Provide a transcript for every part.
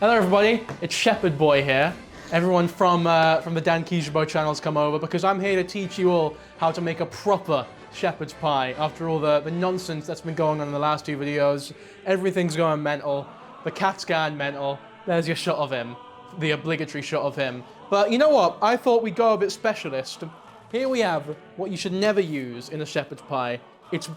Hello everybody, it's Shepherd Boy here. Everyone from the Dan Kijabo channel's come over because I'm here to teach you all how to make a proper shepherd's pie. After all the nonsense that's been going on in the last two videos, everything's going mental. The cat's gone mental. There's your shot of him, the obligatory shot of him. But you know what? I thought we'd go a bit specialist. Here we have what you should never use in a shepherd's pie. It's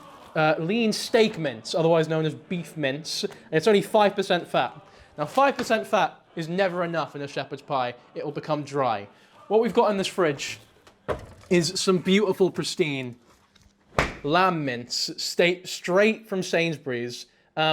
lean steak mince, otherwise known as beef mince, and it's only 5% fat. Now, 5% fat is never enough in a shepherd's pie. It'll become dry. What we've got in this fridge is some beautiful, pristine lamb mince, straight from Sainsbury's,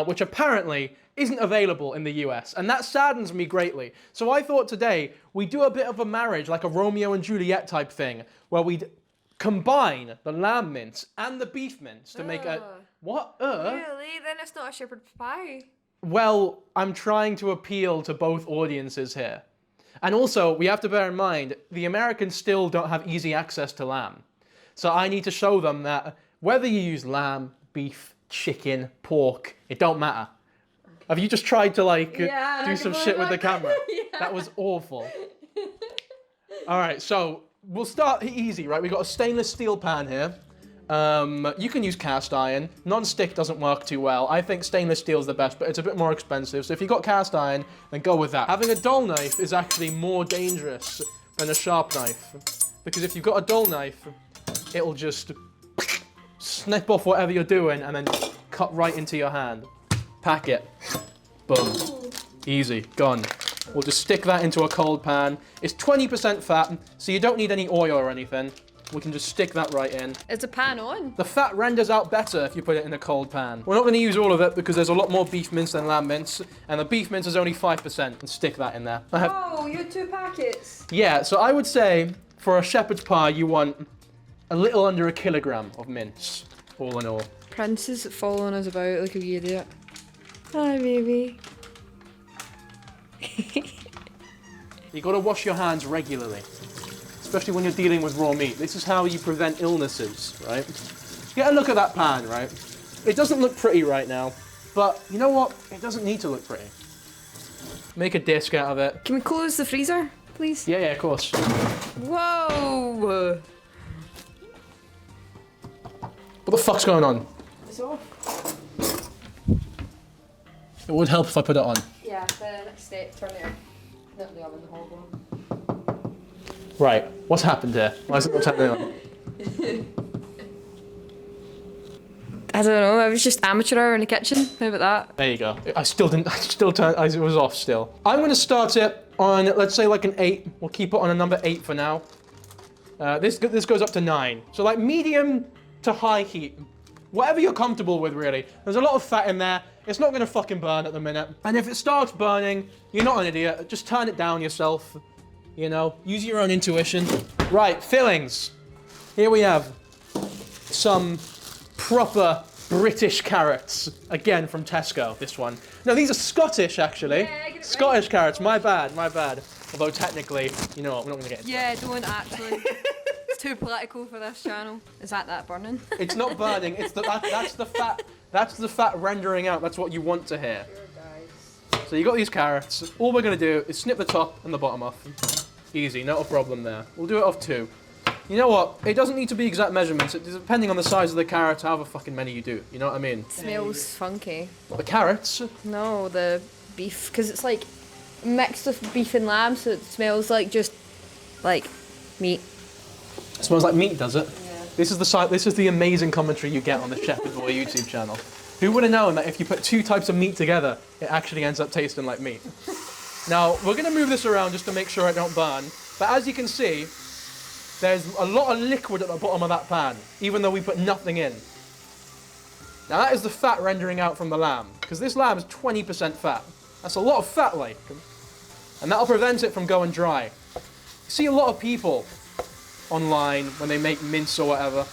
which apparently isn't available in the US, and that saddens me greatly. So I thought today we'd do a bit of a marriage, like a Romeo and Juliet type thing, where we'd combine the lamb mince and the beef mince to make a... What? Really? Then it's not a shepherd's pie. Well, I'm trying to appeal to both audiences here. And also, we have to bear in mind, the Americans still don't have easy access to lamb. So I need to show them that whether you use lamb, beef, chicken, pork, it don't matter. Have you just tried to do some shit with the camera? Yeah. That was awful. All right, so we'll start easy, right? We've got a stainless steel pan here. You can use cast iron. Non-stick doesn't work too well. I think stainless steel is the best, but it's a bit more expensive. So if you've got cast iron, then go with that. Having a dull knife is actually more dangerous than a sharp knife. Because if you've got a dull knife, it'll just snip off whatever you're doing and then cut right into your hand. Pack it. Boom. Easy. Gone. We'll just stick that into a cold pan. It's 20% fat, so you don't need any oil or anything. We can just stick that right in. Is the pan on? The fat renders out better if you put it in a cold pan. We're not going to use all of it because there's a lot more beef mince than lamb mince, and the beef mince is only 5%, and stick that in there. Oh, you had 2 packets. Yeah, so I would say for a shepherd's pie, you want a little under 1 kilogram of mince, all in all. Prince is following us about like a wee idiot. Hi, baby. You got to wash your hands regularly. Especially when you're dealing with raw meat. This is how you prevent illnesses, right? Get a look at that pan, right? It doesn't look pretty right now, but you know what? It doesn't need to look pretty. Make a disc out of it. Can we close the freezer, please? Yeah, of course. Whoa! What the fuck's going on? It's off. It would help if I put it on. Yeah, the next step, turn it on. Not the oven, the whole one. Right, what's happened here? Why is it not turning on? I don't know, I was just amateur hour in the kitchen. How about that? There you go. It was off still. I'm going to start it on, let's say like an 8. We'll keep it on a number 8 for now. This goes up to 9. So like medium to high heat. Whatever you're comfortable with, really. There's a lot of fat in there. It's not going to fucking burn at the minute. And if it starts burning, you're not an idiot. Just turn it down yourself. You know, use your own intuition. Right, fillings. Here we have some proper British carrots. Again, from Tesco, this one. No, these are Scottish, actually. Yeah, get it Scottish right. carrots, my bad. Although technically, you know what, we're not gonna get into Yeah, don't actually. It's too political for this channel. Is that burning? It's not burning, it's that's the fat. That's the fat rendering out. That's what you want to hear. Sure, guys. So you got these carrots. All we're gonna do is snip the top and the bottom off. Easy, not a problem there. We'll do it off 2. You know what? It doesn't need to be exact measurements. Depending on the size of the carrots, however fucking many you do. You know what I mean? It smells funky. What, the carrots? No, the beef, because it's like mixed with beef and lamb, so it smells like just like meat. It smells like meat, does it? Yeah. This is the amazing commentary you get on the Shepherd Boy YouTube channel. Who would have known that if you put 2 types of meat together, it actually ends up tasting like meat? Now, we're going to move this around just to make sure it don't burn. But as you can see, there's a lot of liquid at the bottom of that pan, even though we put nothing in. Now, that is the fat rendering out from the lamb, because this lamb is 20% fat. That's a lot of fat, like. And that'll prevent it from going dry. You see a lot of people online, when they make mince or whatever,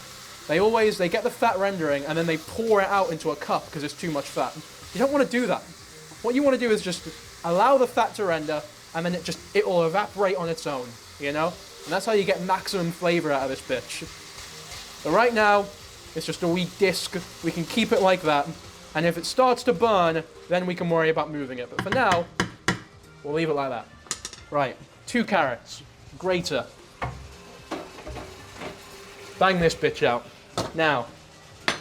they get the fat rendering, and then they pour it out into a cup because it's too much fat. You don't want to do that. What you want to do is just allow the fat to render, and then it will evaporate on its own, you know? And that's how you get maximum flavor out of this bitch. So right now, it's just a wee disc. We can keep it like that, and if it starts to burn, then we can worry about moving it. But for now, We'll leave it like that. Right, 2 carrots, grater. Bang this bitch out. Now,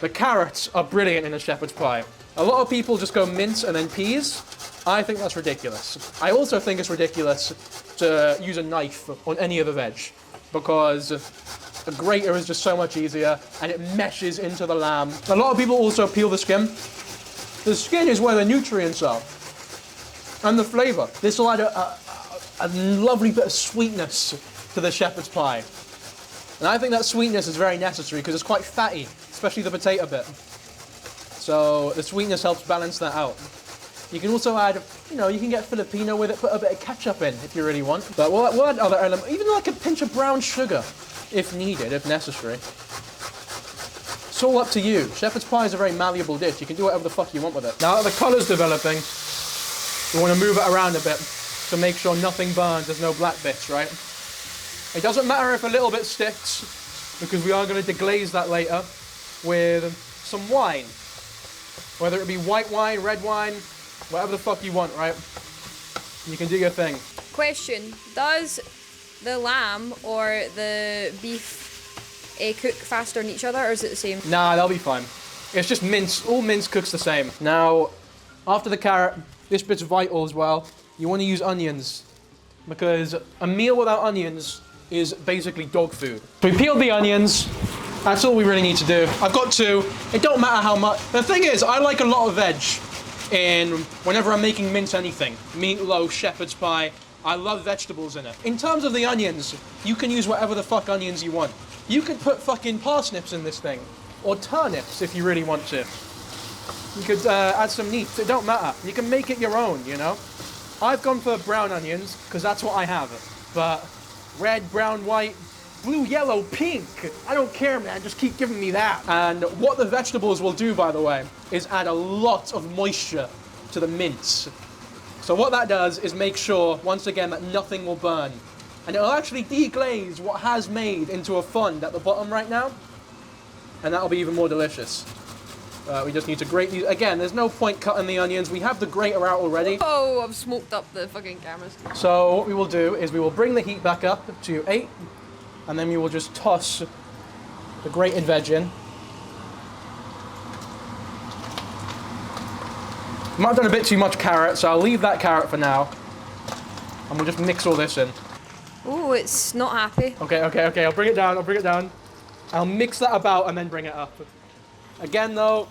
the carrots are brilliant in a shepherd's pie. A lot of people just go mince and then peas. I think that's ridiculous. I also think it's ridiculous to use a knife on any of the veg because a grater is just so much easier and it meshes into the lamb. A lot of people also peel the skin. The skin is where the nutrients are and the flavor. This will add a lovely bit of sweetness to the shepherd's pie. And I think that sweetness is very necessary because it's quite fatty, especially the potato bit. So the sweetness helps balance that out. You can also add, you know, you can get Filipino with it, put a bit of ketchup in if you really want. But we'll add other elements, even like a pinch of brown sugar, if needed, if necessary. It's all up to you. Shepherd's pie is a very malleable dish. You can do whatever the fuck you want with it. Now that the colour's developing, you want to move it around a bit to make sure nothing burns, there's no black bits, right? It doesn't matter if a little bit sticks, because we are going to deglaze that later with some wine. Whether it be white wine, red wine, whatever the fuck you want, right? You can do your thing. Question, does the lamb or the beef cook faster than each other, or is it the same? Nah, they'll be fine. It's just mince. All mince cooks the same. Now, after the carrot, this bit's vital as well. You want to use onions, because a meal without onions is basically dog food. So we peeled the onions. That's all we really need to do. I've got 2. It don't matter how much. The thing is, I like a lot of veg whenever I'm making mince anything. Meatloaf, shepherd's pie. I love vegetables in it. In terms of the onions, you can use whatever the fuck onions you want. You could put fucking parsnips in this thing. Or turnips if you really want to. You could add some neeps. It don't matter. You can make it your own, you know? I've gone for brown onions, because that's what I have. But red, brown, white, blue, yellow, pink. I don't care, man. Just keep giving me that. And what the vegetables will do, by the way, is add a lot of moisture to the mince. So what that does is make sure, once again, that nothing will burn. And it'll actually deglaze what has made into a fond at the bottom right now. And that'll be even more delicious. We just need to grate these. Again, there's no point cutting the onions. We have the grater out already. Oh, I've smoked up the fucking cameras. So what we will do is we will bring the heat back up to 8. And then we will just toss the grated veg in. Might have done a bit too much carrot, so I'll leave that carrot for now. And we'll just mix all this in. Oh, it's not happy. Okay, I'll bring it down, I'll mix that about and then bring it up. Again though,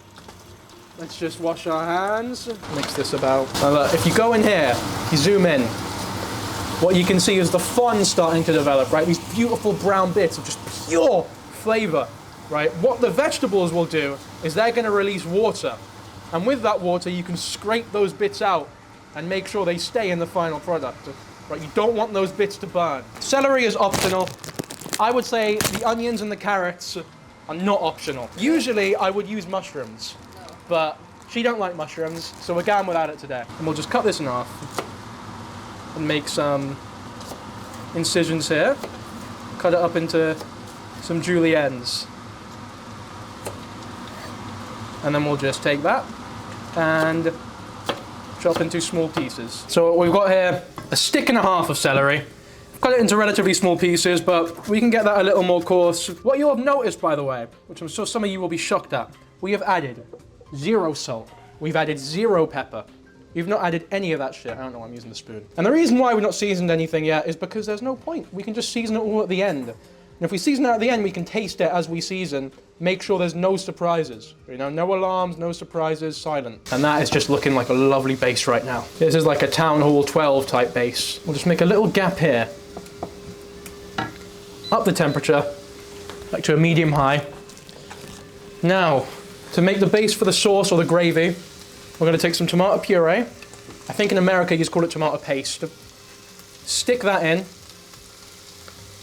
let's just wash our hands. Mix this about. Now look, if you go in here, if you zoom in, what you can see is the fond starting to develop, right? These beautiful brown bits of just pure flavor, right? What the vegetables will do is they're gonna release water. And with that water, you can scrape those bits out and make sure they stay in the final product, right? You don't want those bits to burn. Celery is optional. I would say the onions and the carrots are not optional. Usually, I would use mushrooms, but she don't like mushrooms, so we're going without it today. And we'll just cut this in half and make some incisions here. Cut it up into some juliennes. And then we'll just take that and chop into small pieces. So we've got here a stick and a half of celery. Cut it into relatively small pieces, but we can get that a little more coarse. What you'll have noticed, by the way, which I'm sure some of you will be shocked at, we have added 0 salt. We've added 0 pepper. We've not added any of that shit. I don't know why I'm using the spoon. And the reason why we've not seasoned anything yet is because there's no point. We can just season it all at the end. And if we season it at the end, we can taste it as we season. Make sure there's no surprises. You know, no alarms, no surprises, silent. And that is just looking like a lovely base right now. This is like a Town Hall 12 type base. We'll just make a little gap here. Up the temperature, like to a medium high. Now, to make the base for the sauce or the gravy, we're going to take some tomato puree. I think in America you just call it tomato paste. Stick that in.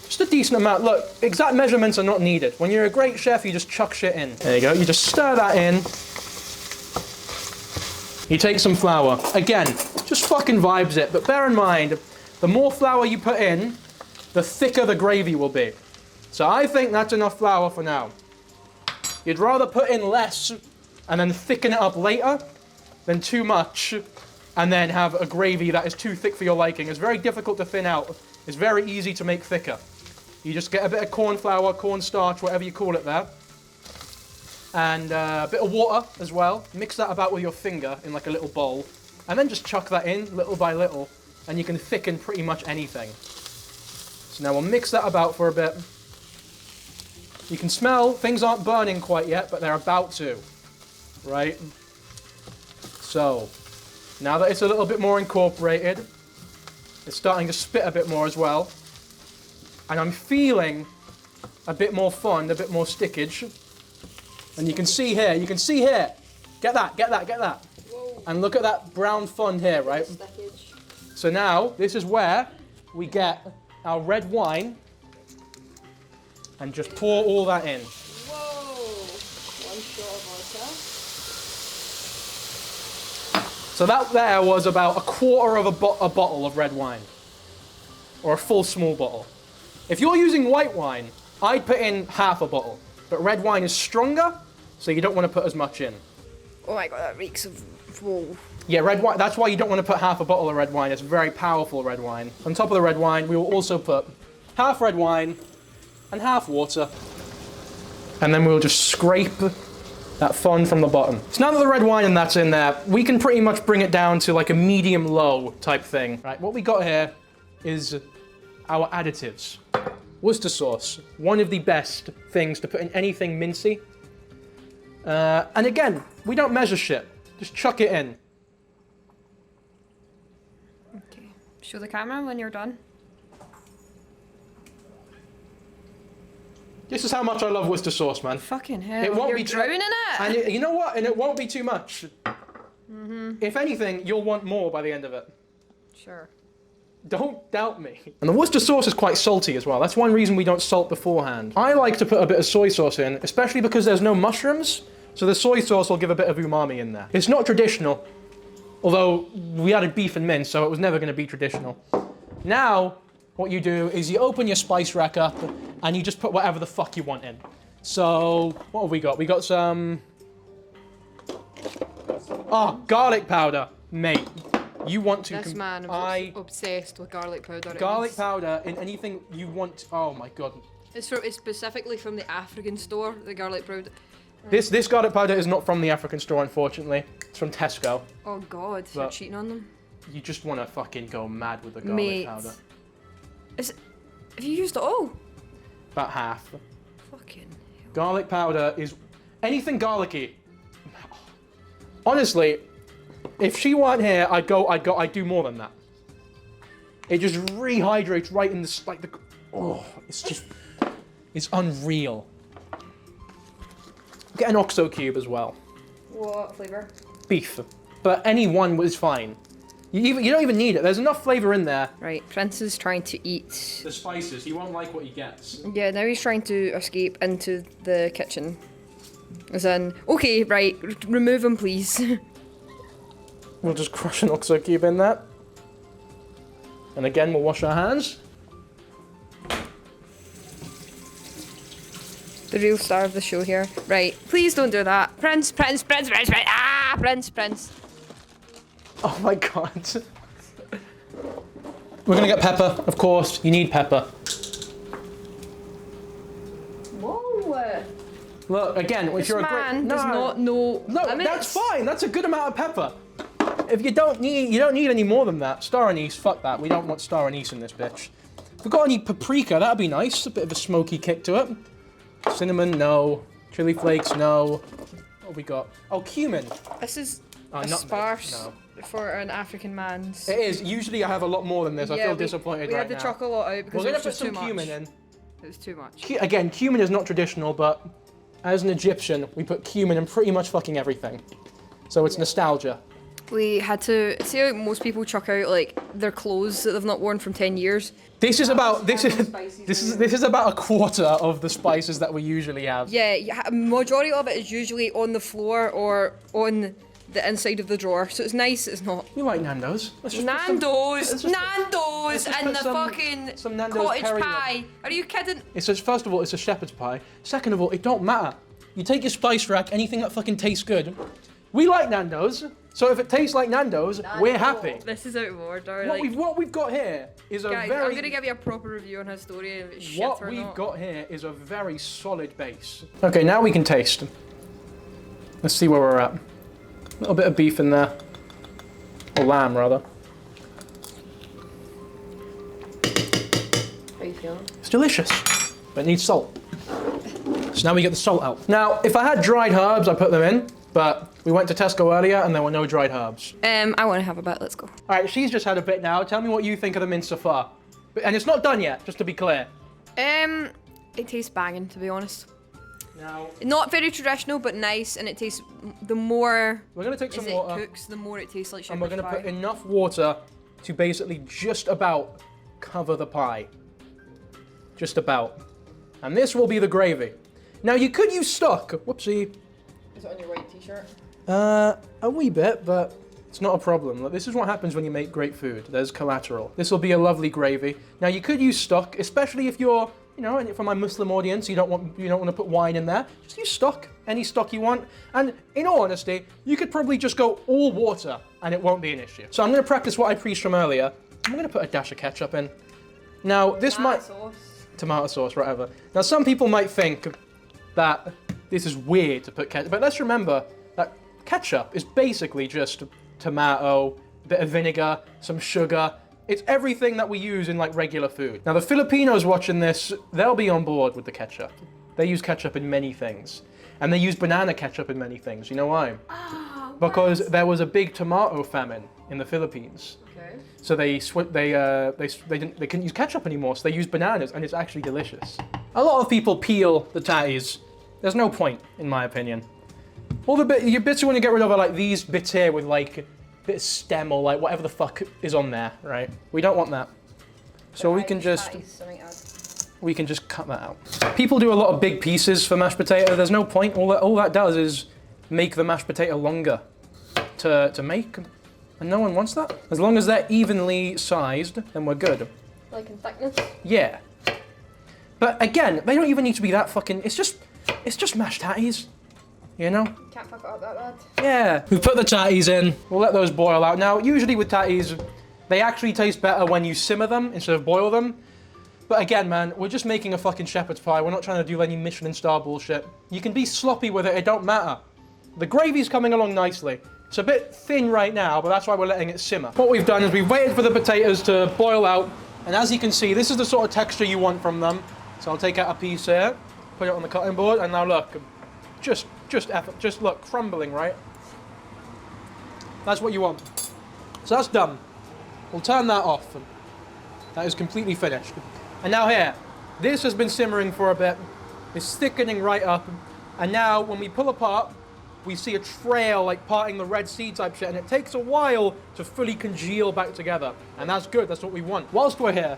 Just a decent amount. Look, exact measurements are not needed. When you're a great chef, you just chuck shit in. There you go. You just stir that in. You take some flour. Again, just fucking vibes it. But bear in mind, the more flour you put in, the thicker the gravy will be. So I think that's enough flour for now. You'd rather put in less and then thicken it up later than too much and then have a gravy that is too thick for your liking. It's very difficult to thin out. It's very easy to make thicker. You just get a bit of corn flour, cornstarch, whatever you call it there, and a bit of water as well. Mix that about with your finger in like a little bowl, and then just chuck that in little by little, and you can thicken pretty much anything. So now we'll mix that about for a bit. You can smell things aren't burning quite yet, but they're about to, right? So now that it's a little bit more incorporated, it's starting to spit a bit more as well. And I'm feeling a bit more fun, a bit more stickage. And you can see here, get that. Whoa. And look at that brown fun here, right? Stickage. So now, this is where we get our red wine and just pour all that in. Whoa! One shot of vodka. So that there was about a quarter of a bottle of red wine. Or a full small bottle. If you're using white wine, I'd put in half a bottle. But red wine is stronger, so you don't want to put as much in. Oh my god, that reeks of... Whoa. Yeah, red wine, that's why you don't want to put half a bottle of red wine. It's very powerful red wine. On top of the red wine, we will also put half red wine and half water. And then we'll just scrape that fun from the bottom. So now that the red wine and that's in there, we can pretty much bring it down to like a medium-low type thing. Right, what we got here is our additives. Worcester sauce, one of the best things to put in anything mincy. And again, we don't measure shit. Just chuck it in. Okay. Show the camera when you're done. This is how much I love Worcester sauce, man. Fucking hell, It won't you're be drowning in it! And you know what? And it won't be too much. Mm-hmm. If anything, you'll want more by the end of it. Sure. Don't doubt me. And the Worcester sauce is quite salty as well. That's one reason we don't salt beforehand. I like to put a bit of soy sauce in, especially because there's no mushrooms, so the soy sauce will give a bit of umami in there. It's not traditional, although we added beef and mince, so it was never going to be traditional. Now, what you do is you open your spice rack up, and you just put whatever the fuck you want in. So, what have we got? We got some... garlic powder, mate. You want to... This man is obsessed with garlic powder. Garlic powder in anything you want. Oh my god. It's specifically from the African store, the garlic powder. This garlic powder is not from the African store, unfortunately. It's from Tesco. Oh god, you're cheating on them. You just want to fucking go mad with the garlic powder. Have you used it all? About half. Fucking hell. Garlic powder is anything garlicky. Honestly, if she weren't here, I'd do more than that. It just rehydrates right in the it's unreal. Get an OXO cube as well. What flavour? Beef, but any one is fine. You don't even need it. There's enough flavour in there. Right, Prince is trying to eat the spices. He won't like what he gets. Yeah, now he's trying to escape into the kitchen. As in, okay, right, remove him, please. We'll just crush an OXO cube in that. And again, we'll wash our hands. The real star of the show here. Right, please don't do that. Prince. Ah, Prince. Oh my god. We're gonna get pepper, of course. You need pepper. Whoa. Look, again, if you're a great... man does not know limits. That's fine. That's a good amount of pepper. If you don't need any more than that. Star anise, fuck that. We don't want star anise in this bitch. If we've got any paprika, that'd be nice. A bit of a smoky kick to it. Cinnamon, no. Chili flakes, no. What have we got? Oh, cumin. This is nutmeg, sparse no. for an African man's. It is. Usually I have a lot more than this. I feel disappointed right now. We had to chuck a lot out because we're it was gonna put just too some cumin much. in. It was too much. Again, cumin is not traditional, but as an Egyptian, we put cumin in pretty much fucking everything. So it's nostalgia. We had to see how most people chuck out like their clothes that they've not worn from 10 years. This is about a quarter of the spices that we usually have. Yeah, majority of it is usually on the floor or on the inside of the drawer. So it's nice. It's not. You like Nando's? Nando's and the fucking some Nando's cottage pie. Are you kidding? It's just, first of all, it's a shepherd's pie. Second of all, it don't matter. You take your spice rack, anything that fucking tastes good. We like Nando's. So if it tastes like Nando's, we're happy. This is out of order. What we've got here is guys, I'm gonna give you a proper review on his story if it's shit or not. What we've got here is a very solid base. Okay, now we can taste. Let's see where we're at. A little bit of beef in there. Or lamb, rather. How you feeling? It's delicious, but it needs salt. So now we get the salt out. Now, if I had dried herbs, I'd put them in, but we went to Tesco earlier and there were no dried herbs. I want to have a bit, let's go. All right, she's just had a bit now. Tell me what you think of the mince so far. And it's not done yet, just to be clear. It tastes banging, to be honest. Now, not very traditional, but nice, and it tastes, the more we're gonna take some water. It cooks, the more it tastes like shepherd's and we're gonna pie. put enough water to basically just about cover the pie. Just about. And this will be the gravy. Now you could use stock. Whoopsie. Is it on your white t-shirt? A wee bit, but it's not a problem. Look, this is what happens when you make great food. There's collateral. This will be a lovely gravy. Now you could use stock, especially if you're, you know, for my Muslim audience, you don't want to put wine in there. Just use stock, any stock you want. And in all honesty, you could probably just go all water and it won't be an issue. So I'm going to practice what I preached from earlier. I'm going to put a dash of ketchup in. Now this tomato sauce, whatever. Now some people might think that this is weird to put ketchup, but let's remember that ketchup is basically just tomato, a bit of vinegar, some sugar. It's everything that we use in like regular food. Now the Filipinos watching this, they'll be on board with the ketchup. They use ketchup in many things. And they use banana ketchup in many things. You know why? Oh, because there was a big tomato famine in the Philippines. Okay. So they couldn't use ketchup anymore, so they used bananas, and it's actually delicious. A lot of people peel the tatties. There's no point, in my opinion. All the bits you want to get rid of are like these bits here with like a bit of stem or like whatever the fuck is on there, right? We don't want that. So we can just cut that out. People do a lot of big pieces for mashed potato. There's no point. All that does is make the mashed potato longer to make. And no one wants that. As long as they're evenly sized, then we're good. Like in thickness? Yeah. But again, they don't even need to be that fucking, it's just mashed tatties. You know? Can't fuck it up that bad. Yeah. We put the tatties in. We'll let those boil out. Now, usually with tatties, they actually taste better when you simmer them instead of boil them. But again, man, we're just making a fucking shepherd's pie. We're not trying to do any Michelin star bullshit. You can be sloppy with it, it don't matter. The gravy's coming along nicely. It's a bit thin right now, but that's why we're letting it simmer. What we've done is we've waited for the potatoes to boil out, and as you can see, this is the sort of texture you want from them. So I'll take out a piece here, put it on the cutting board, and now look, just look, crumbling, right? That's what you want. So that's done. We'll turn that off. That is completely finished. And now here, this has been simmering for a bit. It's thickening right up, and now when we pull apart, we see a trail like parting the Red Sea type shit, and it takes a while to fully congeal back together. And that's good, that's what we want. Whilst we're here,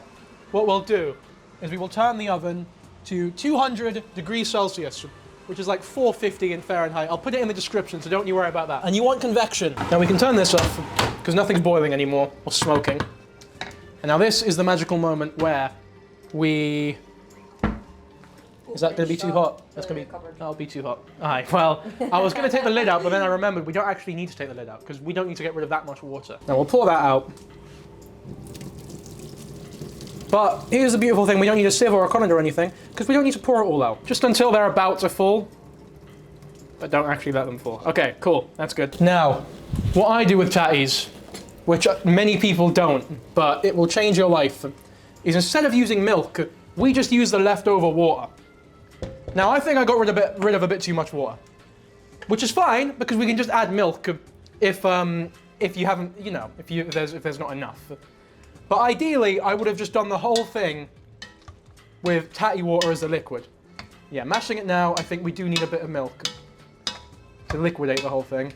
what we'll do is we will turn the oven to 200 degrees Celsius, which is like 450 in Fahrenheit. I'll put it in the description, so don't you worry about that. And you want convection. Now we can turn this off, because nothing's boiling anymore, or smoking. And now this is the magical moment where we... Is that going to be too hot? That's going to be... That'll be too hot. Alright, well, I was going to take the lid out, but then I remembered we don't actually need to take the lid out, because we don't need to get rid of that much water. Now we'll pour that out. But here's the beautiful thing, we don't need a sieve or a colander or anything, because we don't need to pour it all out. Just until they're about to full. But don't actually let them fall. Okay, cool, that's good. Now, what I do with tatties, which many people don't, but it will change your life, is instead of using milk, we just use the leftover water. Now, I think I got rid of a bit too much water, which is fine because we can just add milk if you haven't, you know, if there's not enough. But ideally, I would have just done the whole thing with tatty water as the liquid. Yeah, mashing it now, I think we do need a bit of milk to liquidate the whole thing.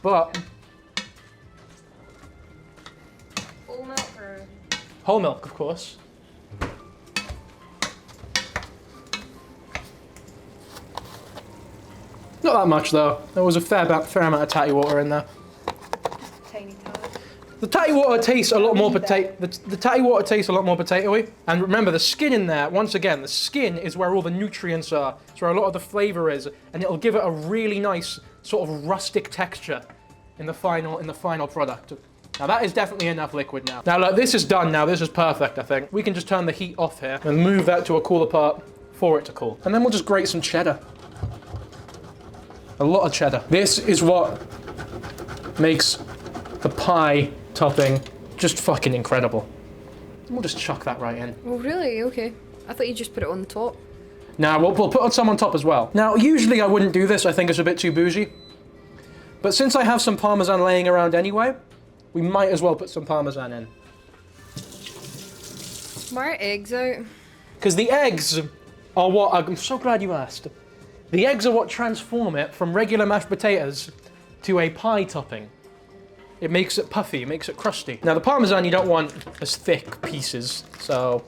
But Whole milk or? Whole milk, of course. Not that much though. There was a fair amount of tatty water in there. Tiny tad. The tatty water tastes a lot more potato. The tatty water tastes a lot more potatoey. And remember, the skin in there. Once again, the skin is where all the nutrients are. It's where a lot of the flavour is, and it'll give it a really nice sort of rustic texture. in the final product. Now that is definitely enough liquid now. Now look, this is done now. This is perfect, I think. We can just turn the heat off here and move that to a cooler part for it to cool. And then we'll just grate some cheddar. A lot of cheddar. This is what makes the pie topping just fucking incredible. We'll just chuck that right in. Oh, really? Okay. I thought you just put it on the top. Now, we'll put some on top as well. Now, usually I wouldn't do this. I think it's a bit too bougie. But since I have some Parmesan laying around anyway, we might as well put some Parmesan in. Why are eggs out? Because the eggs are what... I'm so glad you asked. The eggs are what transform it from regular mashed potatoes to a pie topping. It makes it puffy, it makes it crusty. Now, the Parmesan you don't want as thick pieces, so...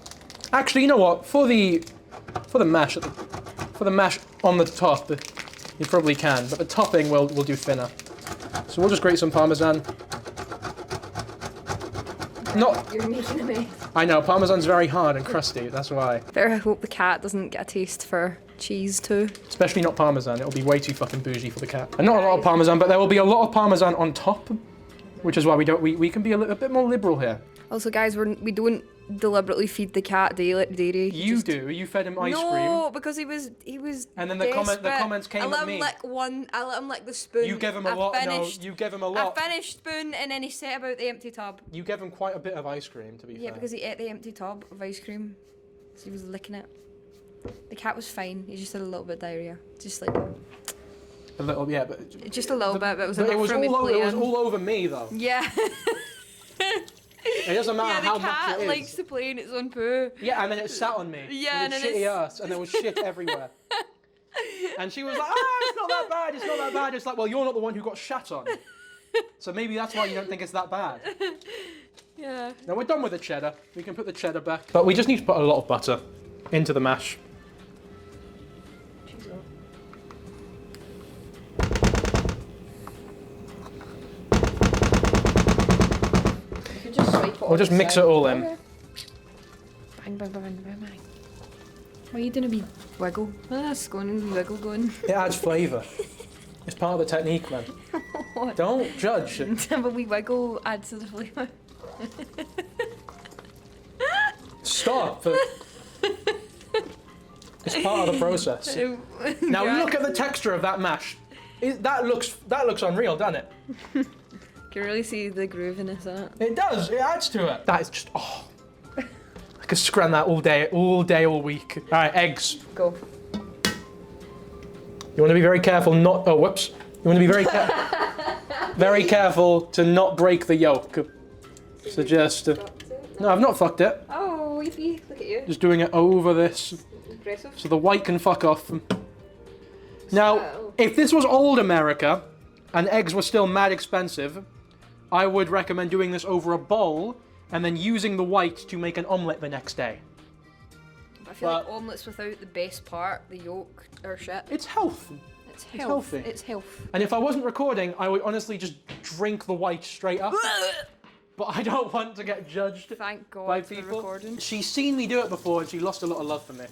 Actually, you know what? For the mash on the top, you probably can, but the topping we'll do thinner. So we'll just grate some Parmesan. You're making a mess. I know, Parmesan's very hard and crusty, that's why. Better hope the cat doesn't get a taste for cheese too. Especially not Parmesan, it'll be way too fucking bougie for the cat. And not a lot of Parmesan, but there will be a lot of Parmesan on top, which is why we can be a bit more liberal here. Also, guys, we don't deliberately feed the cat dairy. You do. You fed him ice cream. No, because he was. And then the comments came at me. I let him lick the spoon. You gave him a lot. No, you gave him a lot. I finished spoon, and then he set about the empty tub. You gave him quite a bit of ice cream, to be fair. Yeah, because he ate the empty tub of ice cream, so he was licking it. The cat was fine. He just had a little bit of diarrhea, just like. A little, yeah, but. Just a little bit, but it was It enough was for me all over. playing. It was all over me, though. Yeah. It doesn't matter how much it is. The cat likes to play in its own poo. Yeah, and then it sat on me. Yeah, with its shitty ass, and there was shit everywhere. And she was like, it's not that bad, it's not that bad. It's like, well, you're not the one who got shat on. So maybe that's why you don't think it's that bad. Yeah. Now we're done with the cheddar. We can put the cheddar back. But we just need to put a lot of butter into the mash. We'll just mix it all in. Okay. Bang, bang, bang, bang, bang, bang. Why are you doing a wee wiggle? That's going and wiggle going. It adds flavour. It's part of the technique, man. What? Don't judge. Have a wee wiggle adds to the flavour. Stop. It's part of the process. Now look at the texture of that mash. That looks unreal, doesn't it? You can really see the grooviness in it. It does. It adds to it. That is just I could scran that all day, all week. All right, eggs. Go. You want to be very careful not. Oh, whoops. You want to be very careful to not break the yolk. So just. No, I've not fucked it. Oh, weepy. Look at you. Just doing it over this. Impressive. So the white can fuck off. Now, if this was old America and eggs were still mad expensive, I would recommend doing this over a bowl and then using the white to make an omelette the next day. I feel like omelettes without the best part, the yolk, are shit. It's health. It's healthy. It's health. And if I wasn't recording, I would honestly just drink the white straight up. But I don't want to get judged Thank God by for people. recording. She's seen me do it before and she lost a lot of love for me.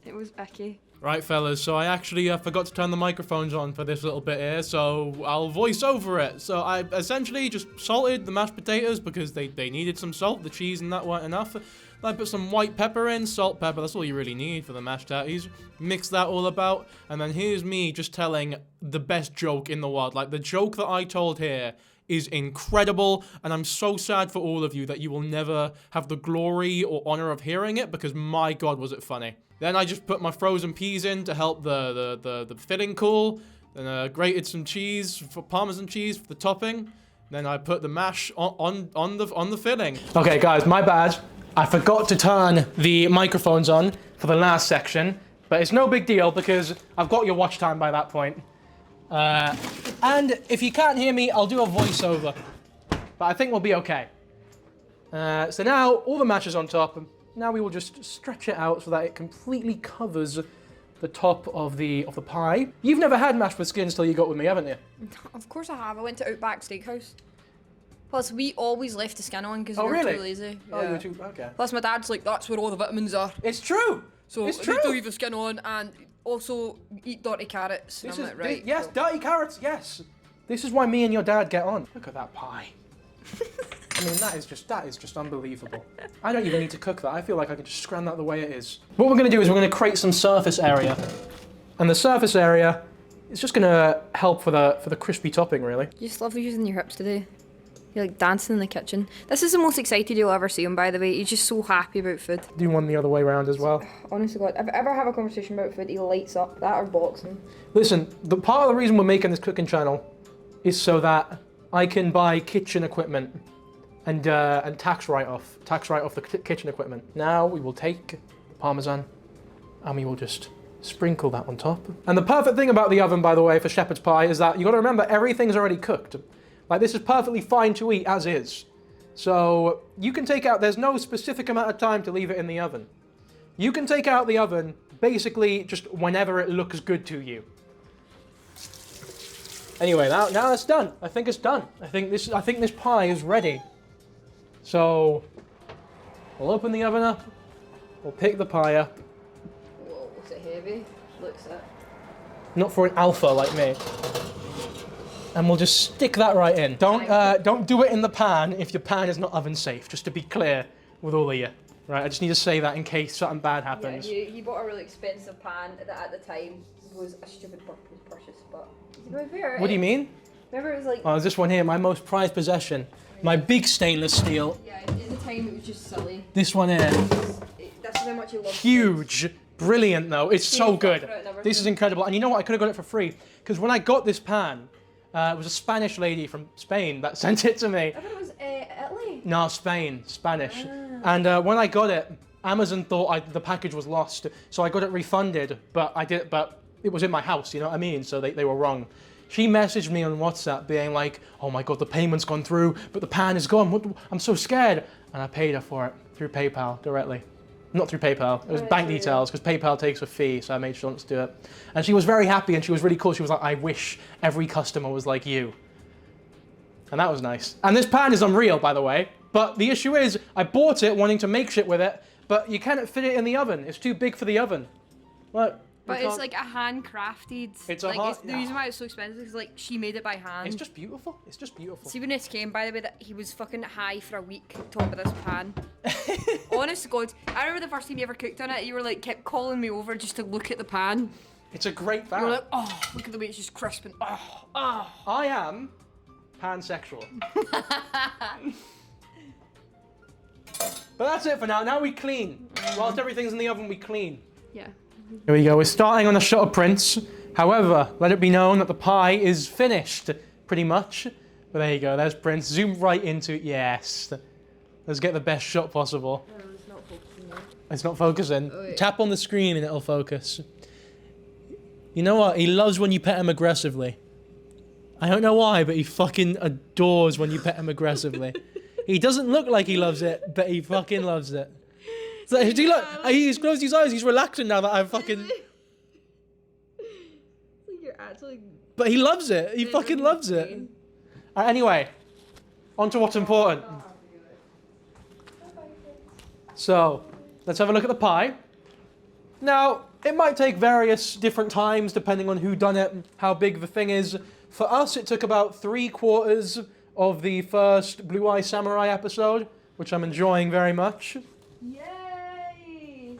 It was icky. Right, fellas, so I actually forgot to turn the microphones on for this little bit here, so I'll voice over it. So I essentially just salted the mashed potatoes because they needed some salt. The cheese and that weren't enough. I put some white pepper in, salt, pepper, that's all you really need for the mashed tatties. Mix that all about, and then here's me just telling the best joke in the world. Like, the joke that I told here is incredible, and I'm so sad for all of you that you will never have the glory or honor of hearing it, because my God, was it funny. Then I just put my frozen peas in to help the filling cool. Then grated some cheese, for Parmesan cheese for the topping. Then I put the mash on the filling. Okay, guys, my bad. I forgot to turn the microphones on for the last section, but it's no big deal because I've got your watch time by that point. And if you can't hear me, I'll do a voiceover. But I think we'll be okay. So now all the mash is on top. Now we will just stretch it out so that it completely covers the top of the pie. You've never had mashed with skins till you got with me, haven't you? Of course I have. I went to Outback Steakhouse. Plus, we always left the skin on because we were really? too lazy. Oh, Yeah. you're too... Okay. Plus, my dad's like, that's where all the vitamins are. It's true! So it's you true! need to leave the skin on and also eat dirty carrots. And I'm like, right. Yes, cool. dirty carrots, yes. This is why me and your dad get on. Look at that pie. I mean, that is just unbelievable. I don't even need to cook that. I feel like I can just scram that the way it is. What we're gonna do is we're gonna create some surface area. And the surface area is just gonna help for the crispy topping, really. You just love using your hips today. You're like dancing in the kitchen. This is the most excited you'll ever see him, by the way. He's just so happy about food. Do one the other way around as well. Honest to God, if I ever have a conversation about food, he lights up. That or boxing. Listen, the part of the reason we're making this cooking channel is so that I can buy kitchen equipment and tax write-off the kitchen equipment. Now we will take parmesan and we will just sprinkle that on top. And the perfect thing about the oven, by the way, for shepherd's pie is that you got to remember everything's already cooked. Like, this is perfectly fine to eat as is. So you can take out, there's no specific amount of time to leave it in the oven. You can take out the oven basically just whenever it looks good to you. Anyway, now that's done. I think it's done. I think this pie is ready. So we'll open the oven up. We'll pick the pie up. Whoa, is it heavy? Looks it. Not for an alpha like me. And we'll just stick that right in. Don't do it in the pan if your pan is not oven safe, just to be clear with all of you. Right, I just need to say that in case something bad happens. Yeah, he bought a really expensive pan that at the time was a stupid purchase, but it's my favorite. What do you mean? Remember it was like... Oh, this one here, my most prized possession. My big stainless steel. Yeah, at the time it was just silly. This one here. That's how much you love Huge. things. Brilliant though, it's so good. This is incredible. And you know what, I could have got it for free. Because when I got this pan, it was a Spanish lady from Spain that sent it to me. I thought it was Italy. No, Spain, Spanish. And when I got it, Amazon thought the package was lost, so I got it refunded. But it was in my house, you know what I mean? So they were wrong. She messaged me on WhatsApp being like, "Oh my God, the payment's gone through, but the pan is gone. I'm so scared." And I paid her for it through PayPal directly. Not through PayPal, it was bank details, because PayPal takes a fee, so I made sure not to do it. And she was very happy and she was really cool. She was like, "I wish every customer was like you." And that was nice. And this pan is unreal, by the way. But the issue is, I bought it wanting to make shit with it, but you can't fit it in the oven. It's too big for the oven. Look. But it's like a handcrafted. It's the reason why it's so expensive is like she made it by hand. It's just beautiful. It's just beautiful. See, when this came, by the way, that he was fucking high for a week top of this pan. Honest to God, I remember the first time you ever cooked on it, you were like kept calling me over just to look at the pan. It's a great pan. You were like, "Oh, look at the way it's just crisp and oh." I am pansexual. But that's it for now. Now we clean. Whilst everything's in the oven, we clean. Yeah. Here we go. We're starting on a shot of Prince. However, let it be known that the pie is finished, pretty much. But there you go. There's Prince. Zoom right into it. Yes. Let's get the best shot possible. No, it's not focusing yet. It's not focusing. Oh, Tap on the screen and it'll focus. You know what? He loves when you pet him aggressively. I don't know why, but he fucking adores when you pet him aggressively. He doesn't look like he loves it, but he fucking loves it. So, he's closed his eyes, he's relaxing now that I've fucking... You're actually... But he loves it, he fucking loves it. Anyway, on to what's important. So, let's have a look at the pie. Now, it might take various different times depending on who done it, how big the thing is. For us, it took about 3/4 of the first Blue Eye Samurai episode, which I'm enjoying very much. Yay!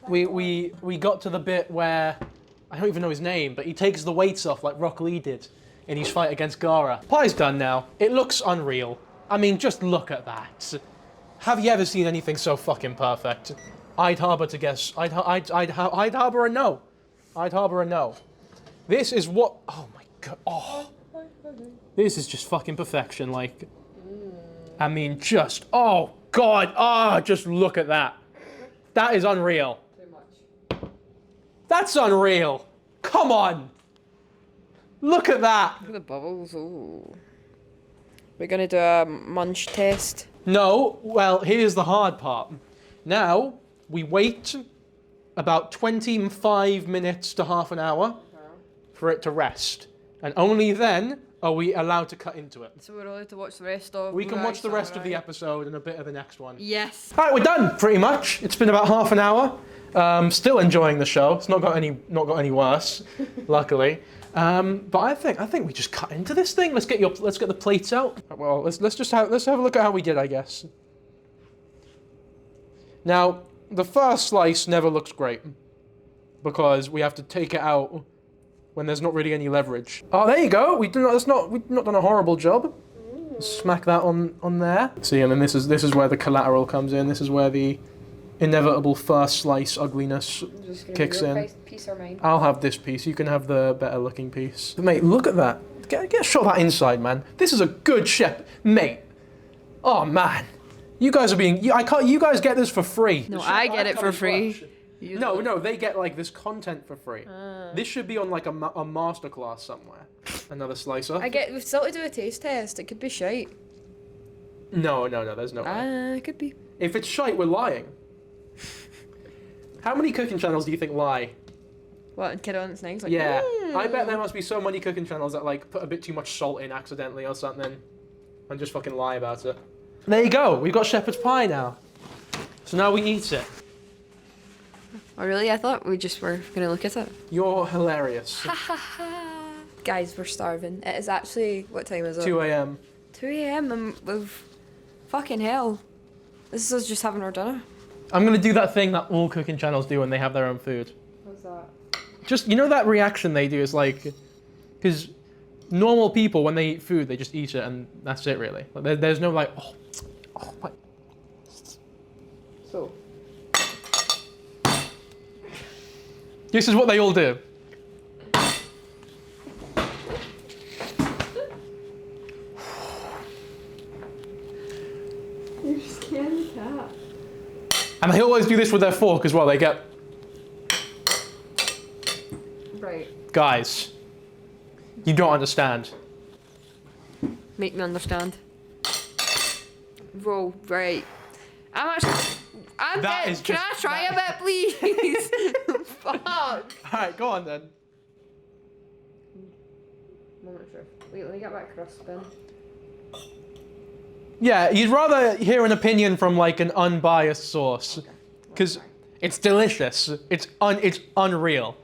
We got to the bit where, I don't even know his name, but he takes the weights off like Rock Lee did in his fight against Gaara. Pie's done now. It looks unreal. I mean, just look at that. Have you ever seen anything so fucking perfect? I'd harbor to guess. I'd harbor a no. I'd harbor a no. This is what, oh my God, oh. This is just fucking perfection, like. I mean, just, oh God, oh, just look at that. That is unreal. Too much. That's unreal. Come on. Look at that. Look at the bubbles. Ooh. We're gonna do a munch test. No, well, here's the hard part. Now, we wait about 25 minutes to half an hour for it to rest. And only then are we allowed to cut into it. So we're allowed to watch the rest of... We can watch the rest of the episode and a bit of the next one. Yes. Right, we're done, pretty much. It's been about half an hour. Still enjoying the show. It's not got any worse, luckily. But I think we just cut into this thing. Let's get the plates out. Well, let's have a look at how we did, I guess. Now, the first slice never looks great because we have to take it out when there's not really any leverage. Oh, there you go. We've not done a horrible job. Smack that on there. See, and then this is where the collateral comes in. This is where the inevitable first slice ugliness kicks in. Piece or mine? I'll have this piece. You can have the better looking piece. Mate, look at that. Get a shot of that inside, man. This is a good chef, mate. Oh man, you guys are being. You guys get this for free. No, I get it for free. No, they get like this content for free. This should be on like a masterclass somewhere. Another slicer. We've still to do a taste test. It could be shite. No, there's no way. It could be. If it's shite, we're lying. How many cooking channels do you think lie? What, and kid on its names? Like, yeah, I bet there must be so many cooking channels that like put a bit too much salt in accidentally or something and just fucking lie about it. There you go, we've got shepherd's pie now. So now we eat it. Oh really? I thought we just were gonna look at it. You're hilarious. Guys, we're starving. It is actually, what time is it? 2 a.m. 2 a.m. and we've, fucking hell. This is us just having our dinner. I'm gonna do that thing that all cooking channels do when they have their own food. What's that? Just, you know that reaction they do is like, because normal people, when they eat food, they just eat it and that's it really. Like, there's no like, oh, my. So. This is what they all do. You're scaring the cat. And they always do this with their fork as well. They get... Right. Guys, you don't understand. Make me understand. Roll, right. I'm That dead. is Can just- I try a bit, please? Fuck. Alright, go on then. Moment truth. Wait, let me get that crust spin. Yeah, you'd rather hear an opinion from like an unbiased source. Because it's delicious. It's unreal.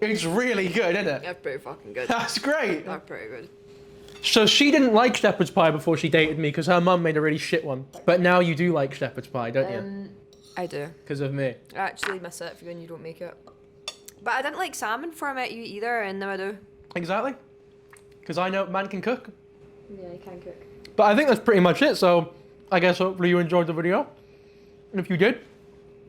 It's really good, isn't it? That's pretty fucking good. That's great. That's pretty good. So she didn't like shepherd's pie before she dated me because her mum made a really shit one. But now you do like shepherd's pie, don't you? I do. Because of me. I actually miss it when you don't make it. But I didn't like salmon before I met you either, and now I do. Exactly. Because I know man can cook. Yeah, you can cook. But I think that's pretty much it. So I guess hopefully you enjoyed the video. And if you did,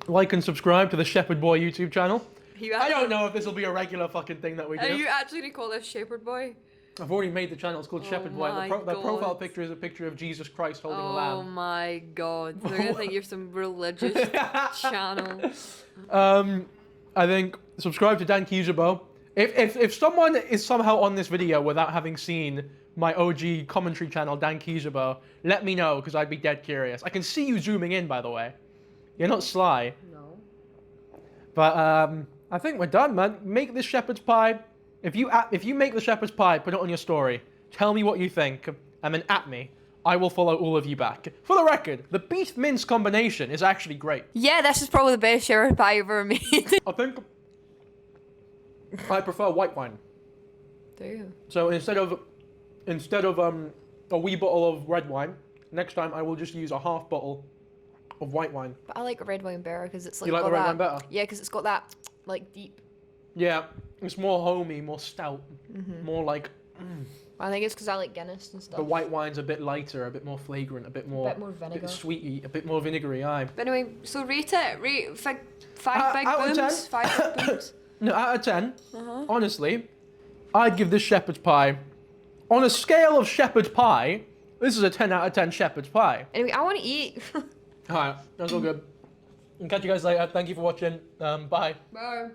like and subscribe to the Shepherd Boy YouTube channel. I don't know if this will be a regular fucking thing that we do. Are you actually gonna call this Shepherd Boy? I've already made the channel. It's called Shepherd Boy. my The profile God. picture is a picture of Jesus Christ holding a Oh lamb. my god. They're gonna think you're some religious channel. I think subscribe to Dan Kijabo. If someone is somehow on this video without having seen my OG commentary channel, Dan Kijabo, let me know because I'd be dead curious. I can see you zooming in, by the way. You're not sly. No. But I think we're done, man. Make this shepherd's pie. If you make the shepherd's pie, put it on your story. Tell me what you think, and then at me. I will follow all of you back. For the record, the beef mince combination is actually great. Yeah, this is probably the best shepherd pie I've ever made. I think I prefer white wine. Do you? So instead of a wee bottle of red wine, next time I will just use a half bottle of white wine. But I like red wine better because it's like You like got the red that, wine better? Yeah, because it's got that like deep. Yeah, it's more homey, more stout, more like. I think it's because I like Guinness and stuff. The white wine's a bit lighter, a bit more flagrant, a bit more vinegar. sweety, a bit more vinegary. Aye. But anyway, so rate it. Rate five big out of 10? booms. 5 big booms. No, out of 10, honestly, I'd give this shepherd's pie, on a scale of shepherd's pie, this is a 10 out of 10 shepherd's pie. Anyway, I want to eat. Alright, that's all good. And catch you guys later. Thank you for watching. Bye. Bye.